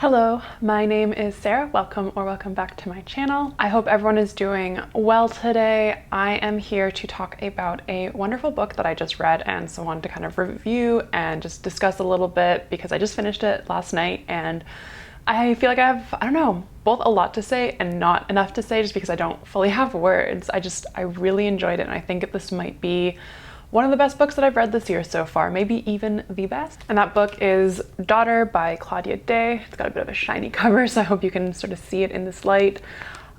Hello, my name is Sarah. Welcome back to my channel. I hope everyone is doing well today. I am here to talk about a wonderful book that I just read and so wanted to kind of review and just discuss a little bit because I just finished it last night and I feel like I have, both a lot to say and not enough to say just because I don't fully have words. I really enjoyed it and I think this might be one of the best books that I've read this year so far, maybe even the best. And that book is Daughter by Claudia Dey. It's got a bit of a shiny cover, so I hope you can sort of see it in this light.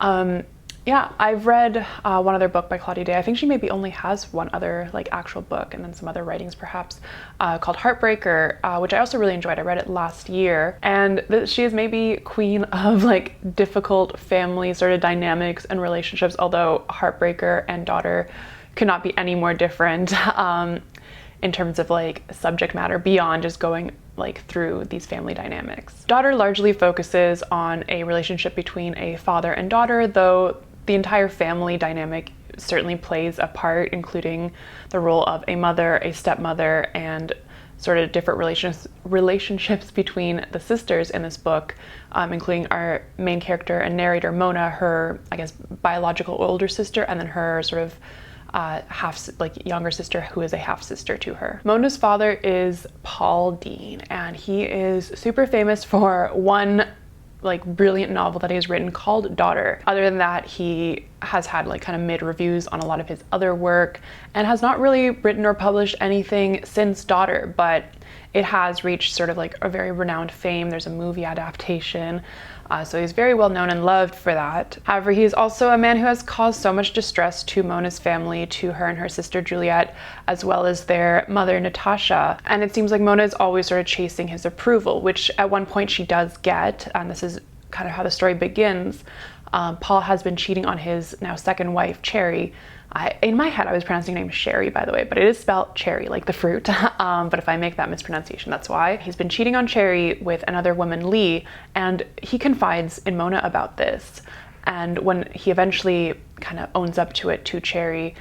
Yeah, I've read one other book by Claudia Dey. I think she maybe only has one other actual book and then some other writings perhaps, called Heartbreaker, which I also really enjoyed. I read it last year. And she is maybe queen of difficult family sort of dynamics and relationships, although Heartbreaker and Daughter could not be any more different in terms of subject matter beyond just going through these family dynamics. Daughter largely focuses on a relationship between a father and daughter, though the entire family dynamic certainly plays a part, including the role of a mother, a stepmother, and sort of different relationships between the sisters in this book, including our main character and narrator, Mona, her, biological older sister, and then her sort of younger sister who is a half sister to her. Mona's father is Paul Dean, and he is super famous for one brilliant novel that he has written called Daughter. Other than that, he has had kind of mid reviews on a lot of his other work and has not really written or published anything since Daughter, but it has reached sort of a very renowned fame. There's a movie adaptation. So he's very well known and loved for that. However, he is also a man who has caused so much distress to Mona's family, to her and her sister Juliet, as well as their mother Natasha. And it seems like Mona is always sort of chasing his approval, which at one point she does get, and this is kind of how the story begins. Paul has been cheating on his now second wife, Cherry. In my head, I was pronouncing her name Sherry, by the way, but it is spelled cherry, like the fruit. But if I make that mispronunciation, that's why. He's been cheating on Cherry with another woman, Lee, and he confides in Mona about this. And when he eventually kind of owns up to it to Cherry,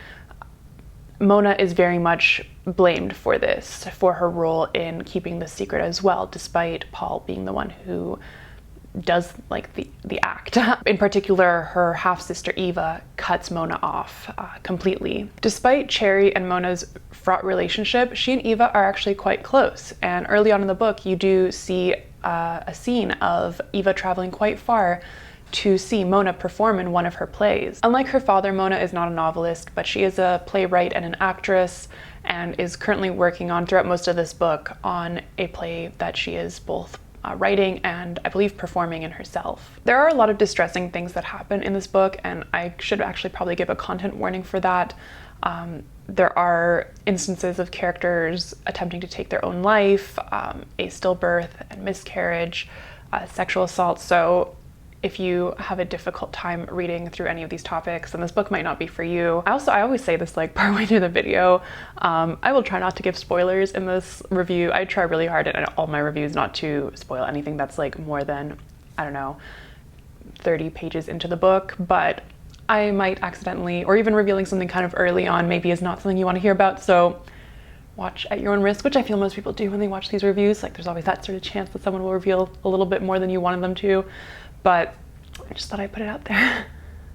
Mona is very much blamed for this, for her role in keeping the secret as well, despite Paul being the one who does the act. In particular, her half-sister Eva cuts Mona off completely. Despite Cherry and Mona's fraught relationship, she and Eva are actually quite close. And early on in the book, you do see a scene of Eva traveling quite far to see Mona perform in one of her plays. Unlike her father, Mona is not a novelist, but she is a playwright and an actress, and is currently working on, throughout most of this book, on a play that she is both writing and I believe performing in herself. There are a lot of distressing things that happen in this book, and I should actually probably give a content warning for that. There are instances of characters attempting to take their own life, a stillbirth and miscarriage, sexual assault. So if you have a difficult time reading through any of these topics, then this book might not be for you. I always say this partway through the video. I will try not to give spoilers in this review. I try really hard in all my reviews not to spoil anything that's more than, 30 pages into the book, but I might accidentally, or even revealing something kind of early on maybe is not something you want to hear about, so watch at your own risk, which I feel most people do when they watch these reviews. There's always that sort of chance that someone will reveal a little bit more than you wanted them to. But I just thought I'd put it out there.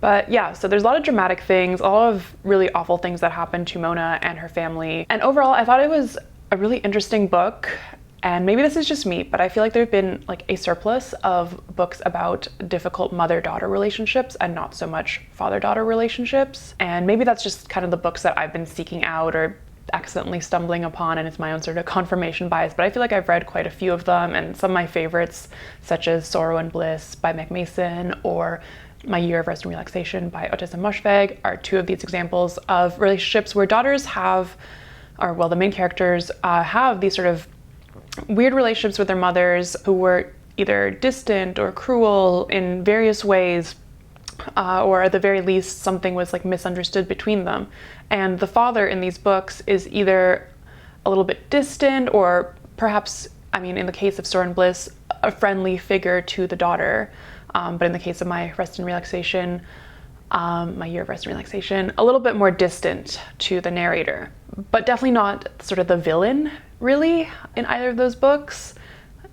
But yeah, so there's a lot of dramatic things, a lot of really awful things that happen to Mona and her family. And overall, I thought it was a really interesting book. And maybe this is just me, but I feel like there's been a surplus of books about difficult mother-daughter relationships and not so much father-daughter relationships. And maybe that's just kind of the books that I've been seeking out or accidentally stumbling upon, and it's my own sort of confirmation bias, but I feel like I've read quite a few of them, and some of my favorites, such as Sorrow and Bliss by Meg Mason or My Year of Rest and Relaxation by Otessa Moshfegh, are two of these examples of relationships where daughters have, the main characters have these sort of weird relationships with their mothers who were either distant or cruel in various ways, or at the very least something was misunderstood between them. And the father in these books is either a little bit distant or perhaps, in the case of Sorrow and Bliss, a friendly figure to the daughter. But in the case of My Year of Rest and Relaxation, a little bit more distant to the narrator, but definitely not sort of the villain really in either of those books.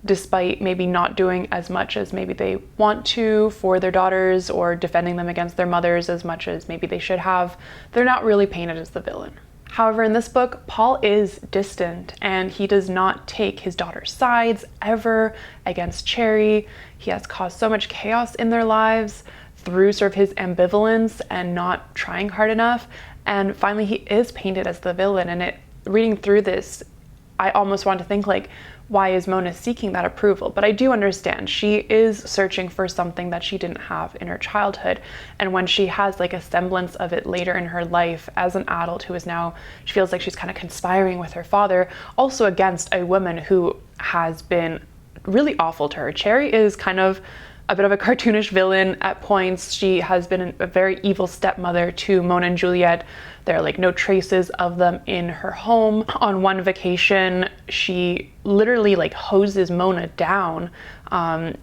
despite maybe not doing as much as maybe they want to for their daughters or defending them against their mothers as much as maybe they should have, they're not really painted as the villain. However, in this book, Paul is distant and he does not take his daughter's sides ever against Cherry. He has caused so much chaos in their lives through sort of his ambivalence and not trying hard enough. And finally, he is painted as the villain. And reading through this, I almost want to think like, why is Mona seeking that approval? But I do understand she is searching for something that she didn't have in her childhood. And when she has like a semblance of it later in her life as an adult who is now, she feels like she's kind of conspiring with her father, also against a woman who has been really awful to her. Cherry is kind of a bit of a cartoonish villain at points. She has been a very evil stepmother to Mona and Juliet. There are like no traces of them in her home. On one vacation, she literally like hoses Mona down and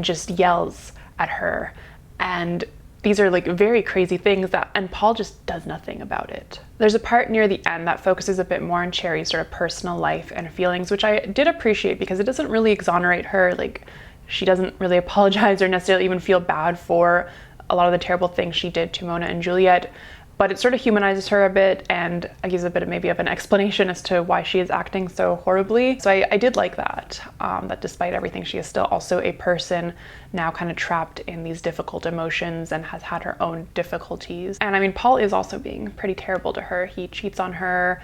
just yells at her. And these are like very crazy things and Paul just does nothing about it. There's a part near the end that focuses a bit more on Cherry's sort of personal life and feelings, which I did appreciate because it doesn't really exonerate her. Like, she doesn't really apologize or necessarily even feel bad for a lot of the terrible things she did to Mona and Juliet, but it sort of humanizes her a bit and gives a bit of maybe of an explanation as to why she is acting so horribly. So I did like that, that despite everything, she is still also a person now kind of trapped in these difficult emotions and has had her own difficulties. And I mean, Paul is also being pretty terrible to her. He cheats on her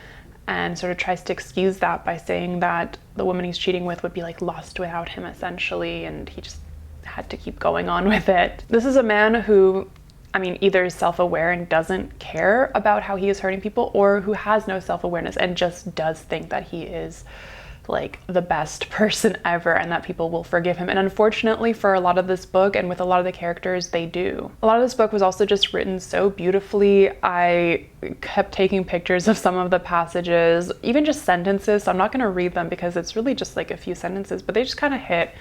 and sort of tries to excuse that by saying that the woman he's cheating with would be like lost without him essentially, and he just had to keep going on with it. This is a man who, I mean, either is self-aware and doesn't care about how he is hurting people, or who has no self-awareness and just does think that he is like the best person ever and that people will forgive him. And unfortunately for a lot of this book and with a lot of the characters, they do. A lot of this book was also just written so beautifully. I kept taking pictures of some of the passages, even just sentences. So I'm not going to read them because it's really just like a few sentences, but they just kind of hit.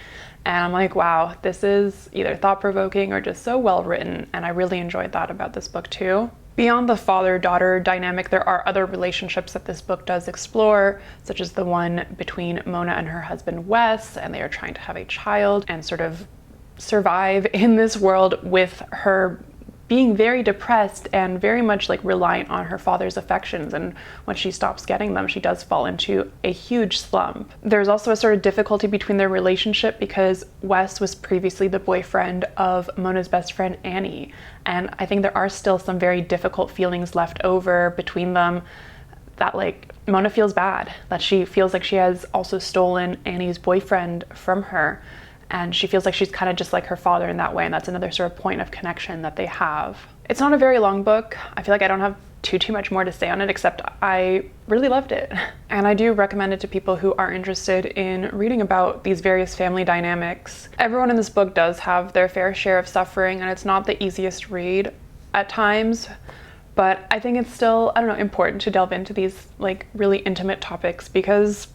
And I'm like, wow, this is either thought-provoking or just so well written. And I really enjoyed that about this book too. Beyond the father-daughter dynamic, there are other relationships that this book does explore, such as the one between Mona and her husband Wes, and they are trying to have a child and sort of survive in this world with her being very depressed and very much like reliant on her father's affections. And when she stops getting them, she does fall into a huge slump. There's also a sort of difficulty between their relationship because Wes was previously the boyfriend of Mona's best friend Annie. And I think there are still some very difficult feelings left over between them, that like Mona feels bad, that she feels like she has also stolen Annie's boyfriend from her. And she feels like she's kind of just like her father in that way. And that's another sort of point of connection that they have. It's not a very long book. I feel like I don't have too much more to say on it, except I really loved it. And I do recommend it to people who are interested in reading about these various family dynamics. Everyone in this book does have their fair share of suffering, and it's not the easiest read at times. But I think it's still, I don't know, important to delve into these like really intimate topics because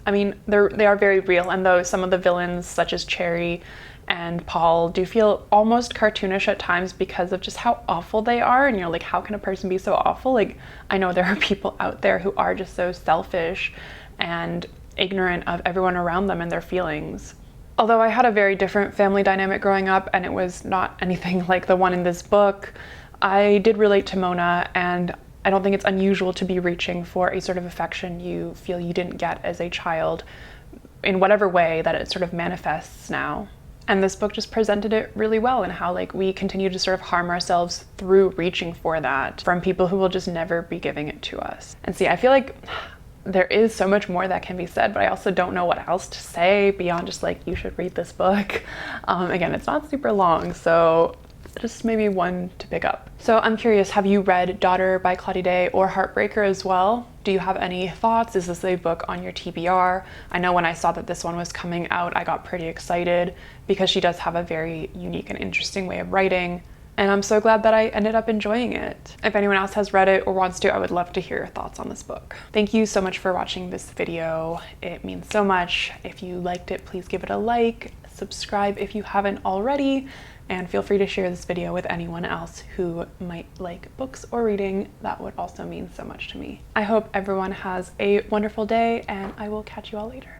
I mean, they are very real, and though some of the villains, such as Cherry and Paul, do feel almost cartoonish at times because of just how awful they are, and you're like, how can a person be so awful? Like, I know there are people out there who are just so selfish and ignorant of everyone around them and their feelings. Although I had a very different family dynamic growing up, and it was not anything like the one in this book, I did relate to Mona, and I don't think it's unusual to be reaching for a sort of affection you feel you didn't get as a child in whatever way that it sort of manifests now. And this book just presented it really well, and how like we continue to sort of harm ourselves through reaching for that from people who will just never be giving it to us. And see, I feel like there is so much more that can be said, but I also don't know what else to say beyond just like, you should read this book. Again, it's not super long, so just maybe one to pick up. So I'm curious, have you read Daughter by Claudia Dey or Heartbreaker as well? Do you have any thoughts? Is this a book on your TBR? I know when I saw that this one was coming out, I got pretty excited because she does have a very unique and interesting way of writing. And I'm so glad that I ended up enjoying it. If anyone else has read it or wants to, I would love to hear your thoughts on this book. Thank you so much for watching this video. It means so much. If you liked it, please give it a like, subscribe if you haven't already, and feel free to share this video with anyone else who might like books or reading. That would also mean so much to me. I hope everyone has a wonderful day, and I will catch you all later.